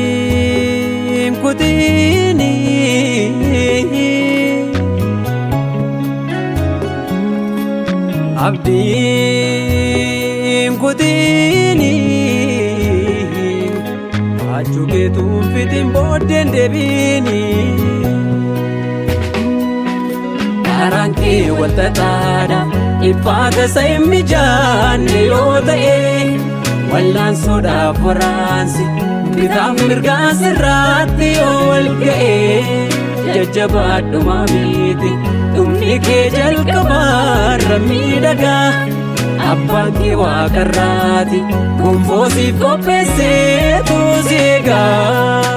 abdiin kutini abdiin kutini achukeetuun fitiin booddeen deebiini karaan kee wanta taadha ifaata saymi jaanne yoo ta'e wallaan sodaaf waraansi bitaaf mirgaan sirraatti yoo wal ga'e jajjabaadhumaa miti dhumni kee jalqabaarra miidhagaa abbaan kee waaqarraati gonfoosiif qopheesseetu si eegaa.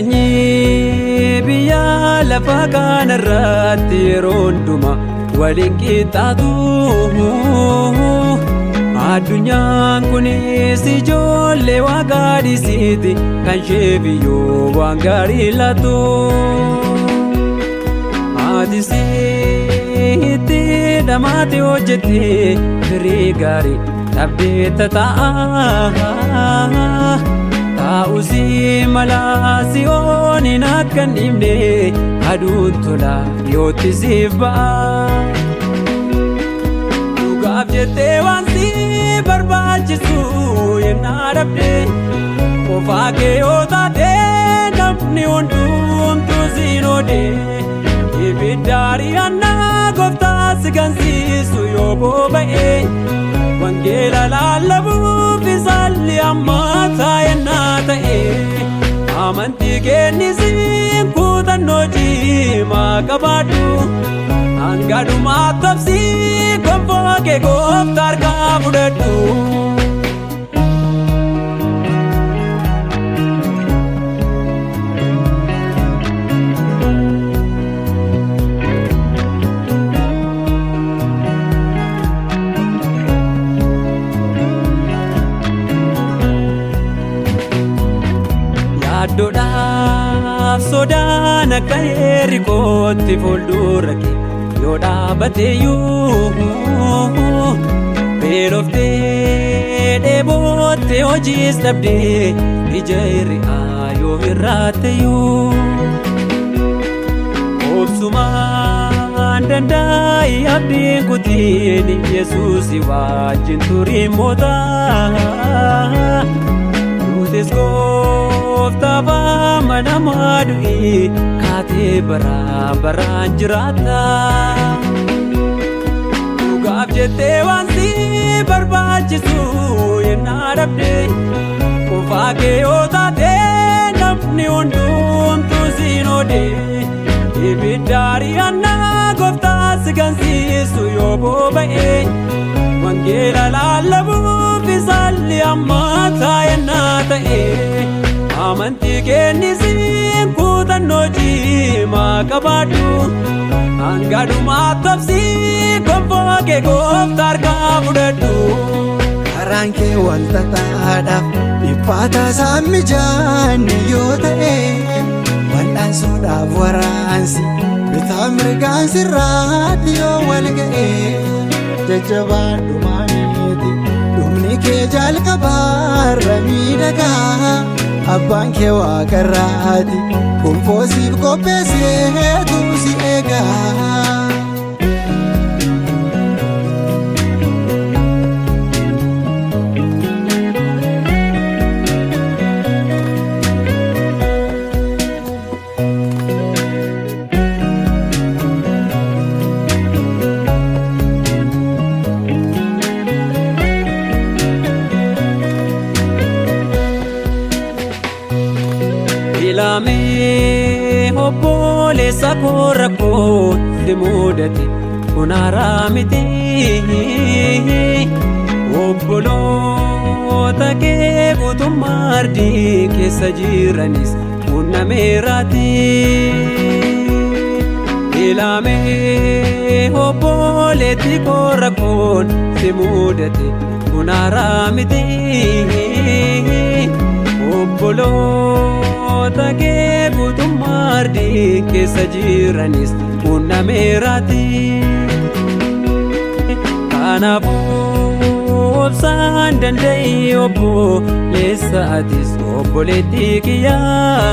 Jireenyi biyya lafa kanarratti yeroo hundumaa waliin qixxaatu addunyaan kunis ijoollee waaqaa dhiisiiti kan ishee biyyoo waan gaarii laatu ati sitti dhamaate hojjette firii gaarii dhabdee ta'a taa'usi malaasi ooniin akka hin dhibne aduun tola yootti siif ba'a dhugaaf jettee waan si barbaachisu yennaa dhabde qofaa kee yoo taate namni hundumtuu siin oode ibidda ari'annaa gooftaa si gansiisu yoo boba'e wangeela lallabuuf isaalli ammataa yennaa ta'e amantii kennisiin kutannoo cimaa qabaadhu hanga dhumaatti obsii gonfoo kee gooftaa harkaa fudhadhu. Yaaddoodhaaf sodaan akka herregootti fuuldura kee yoo dhaabateeyyuu beeloftee dheebottee hojiis dhabdee ija hir'aa yoo hir'aatteeyyuu obsumaan danda'ii abdiin kutiin Yesuusi wajjin turii mootaa nutis gooftaaf amanamaa du'i kaatee baraan jiraata dhugaaf jettee waan si barbaachisu yennaa dhabde qofaa kee yoo taate namni hundumtuu siin oode ibidda ari'annaa gooftaa si gansiisu yoo boba'e wangeela lallabuuf isaalli ammataa yennaa ta'e amantii kennisiin kutannoo cimaa qabaadhu hanga dhumaatti obsii gonfoo kee gooftaa harkaa fudhadhu. Karaan kee wanta taadhaaf dhiphata isaan mijaanne yoo ta'e wal'aansuudhaaf waraansi bitaa mirgaan sirraatti yoo wal ga'e jajjabaadhumaa miti dhumni kee jalqabaarra miidhagaa abbaan kee waaqarraati gonfoosiif qopheesseetu si eegaa. Ilaalee obboleessa koo rakkoo si mudate kun haaraa miti obboloota kee guutummaa ardii keessa jiranis hunnameeraati Ilaamee obboleetti koo rakkoon si mudate kun haaraa miti. Obboloota kee guutummaa ardii keessa jiranis hunnameeraati. Kanaafuu obsaan danda'e obboleessa atis obboleetti kiyyaa.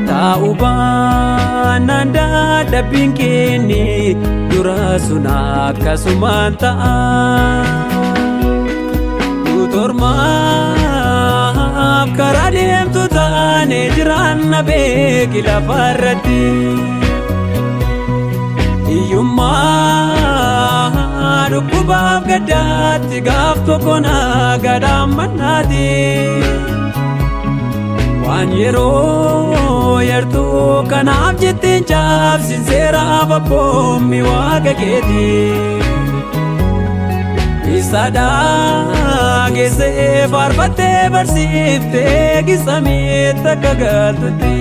Taa'u baannaan dadhabbiin keenya dura sun akkasumaan ta'a. Nuti ormaaf karaa deemtu taanee jiraanna beeki lafarratti. Hiyyummaa dhukkubaaf gaddaatti gaaf tokko naa gadhaammannaati. Waan yeroo yartuu kanaaf jettiin caabsin seeraaf abboommi waaqa keeti. Isa dhaageessee faarfattee barsiiftee gisameetti akka galtutti.